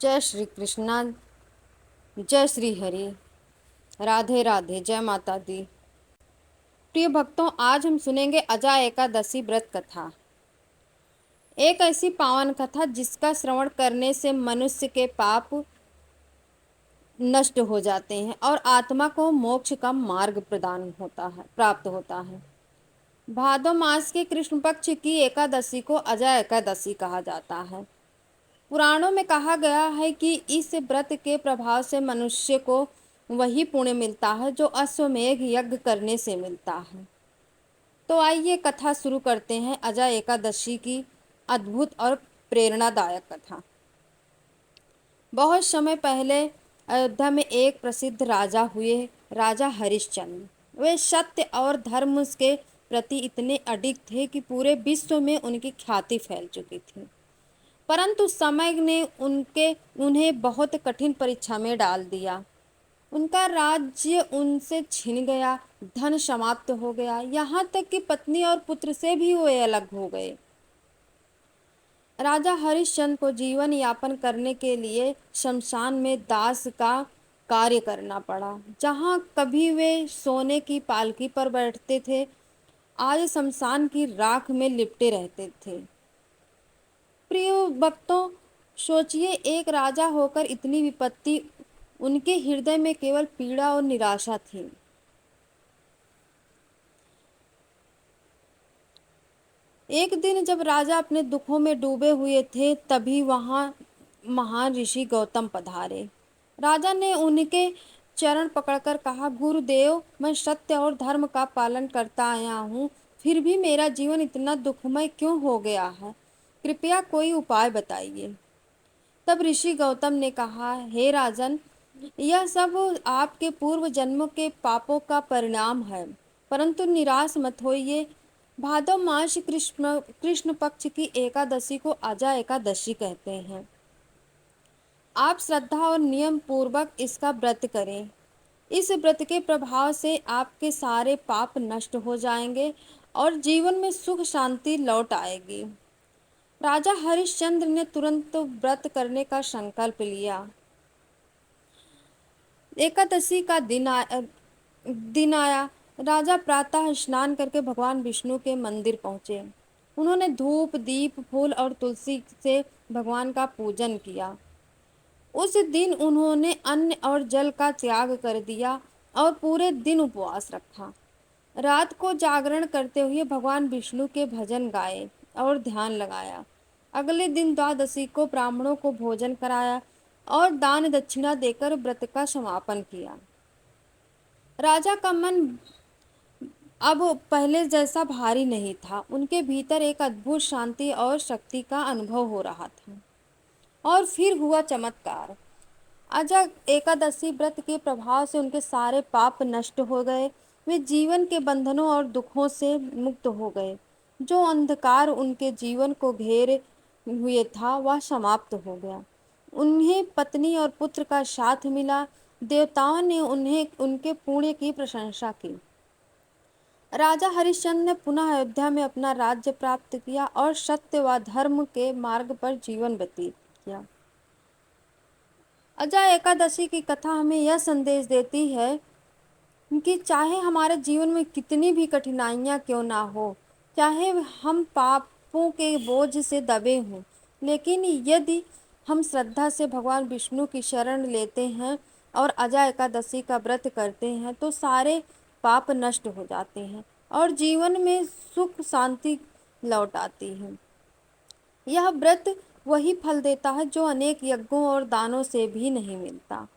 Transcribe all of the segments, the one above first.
जय श्री कृष्णा। जय श्री हरि। राधे राधे। जय माता दी। प्रिय भक्तों, आज हम सुनेंगे अजा एकादशी व्रत कथा। एक ऐसी पावन कथा जिसका श्रवण करने से मनुष्य के पाप नष्ट हो जाते हैं और आत्मा को मोक्ष का मार्ग प्रदान होता है, प्राप्त होता है। भादो मास के कृष्ण पक्ष की एकादशी को अजा एकादशी कहा जाता है। पुराणों में कहा गया है कि इस व्रत के प्रभाव से मनुष्य को वही पुण्य मिलता है जो अश्वमेध यज्ञ करने से मिलता है। तो आइए कथा शुरू करते हैं। अजा एकादशी की अद्भुत और प्रेरणादायक कथा। बहुत समय पहले अयोध्या में एक प्रसिद्ध राजा हुए, राजा हरिश्चंद्र। वे सत्य और धर्म के प्रति इतने अडिग थे कि पूरे विश्व में उनकी ख्याति फैल चुकी थी। परंतु समय ने उन्हें बहुत कठिन परीक्षा में डाल दिया। उनका राज्य उनसे छिन गया, धन समाप्त हो गया, यहाँ तक कि पत्नी और पुत्र से भी वे अलग हो गए। राजा हरिश्चंद्र को जीवन यापन करने के लिए शमशान में दास का कार्य करना पड़ा। जहाँ कभी वे सोने की पालकी पर बैठते थे, आज शमशान की राख में लिपटे रहते थे। प्रिय भक्तों, सोचिए, एक राजा होकर इतनी विपत्ति। उनके हृदय में केवल पीड़ा और निराशा थी। एक दिन जब राजा अपने दुखों में डूबे हुए थे, तभी वहां महान ऋषि गौतम पधारे। राजा ने उनके चरण पकड़कर कहा, गुरुदेव, मैं सत्य और धर्म का पालन करता आया हूँ, फिर भी मेरा जीवन इतना दुखमय क्यों हो गया है? कृपया कोई उपाय बताइए। तब ऋषि गौतम ने कहा, हे राजन, यह सब आपके पूर्व जन्मों के पापों का परिणाम है। परंतु निराश मत होइए। भादव मास कृष्ण पक्ष की एकादशी को अजा एकादशी कहते हैं। आप श्रद्धा और नियम पूर्वक इसका व्रत करें। इस व्रत के प्रभाव से आपके सारे पाप नष्ट हो जाएंगे और जीवन में सुख शांति लौट आएगी। राजा हरिश्चंद्र ने तुरंत व्रत करने का संकल्प लिया। एकादशी का दिन आया। राजा प्रातः स्नान करके भगवान विष्णु के मंदिर पहुंचे। उन्होंने धूप, दीप, फूल और तुलसी से भगवान का पूजन किया। उस दिन उन्होंने अन्न और जल का त्याग कर दिया और पूरे दिन उपवास रखा। रात को जागरण करते हुए भगवान विष्णु के भजन गाए और ध्यान लगाया। अगले दिन द्वादशी को ब्राह्मणों को भोजन कराया और दान दक्षिणा देकर व्रत का समापन किया। राजा का मन अब पहले जैसा भारी नहीं था। उनके भीतर एक अद्भुत शांति और शक्ति का अनुभव हो रहा था। और फिर हुआ चमत्कार। अजा एकादशी व्रत के प्रभाव से उनके सारे पाप नष्ट हो गए। वे जीवन के बंधनों और दुखों से मुक्त हो गए। जो अंधकार उनके जीवन को घेरे हुए था, वह समाप्त हो गया। उन्हें पत्नी और पुत्र का साथ मिला। देवताओं ने उन्हें उनके पुण्य की प्रशंसा की। राजा हरिश्चंद्र ने पुनः अयोध्या में अपना राज्य प्राप्त किया और सत्य व धर्म के मार्ग पर जीवन व्यतीत किया। अजा एकादशी की कथा हमें यह संदेश देती है कि चाहे हमारे जीवन में कितनी भी कठिनाइयाँ क्यों ना हो, चाहे हम पापों के बोझ से दबे हों, लेकिन यदि हम श्रद्धा से भगवान विष्णु की शरण लेते हैं और अजा एकादशी का व्रत करते हैं, तो सारे पाप नष्ट हो जाते हैं और जीवन में सुख शांति लौट आती है। यह व्रत वही फल देता है जो अनेक यज्ञों और दानों से भी नहीं मिलता।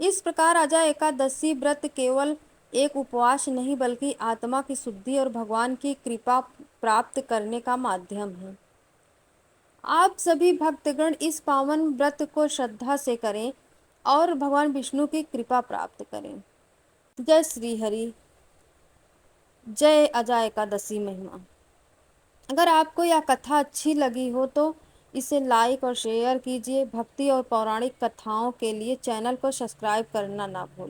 इस प्रकार अजा एकादशी व्रत केवल एक उपवास नहीं, बल्कि आत्मा की शुद्धि और भगवान की कृपा प्राप्त करने का माध्यम है। आप सभी भक्तगण इस पावन व्रत को श्रद्धा से करें और भगवान विष्णु की कृपा प्राप्त करें। जय श्री हरि। जय अजा एकादशी महिमा। अगर आपको यह कथा अच्छी लगी हो तो इसे लाइक और शेयर कीजिए। भक्ति और पौराणिक कथाओं के लिए चैनल को सब्सक्राइब करना ना भूलें।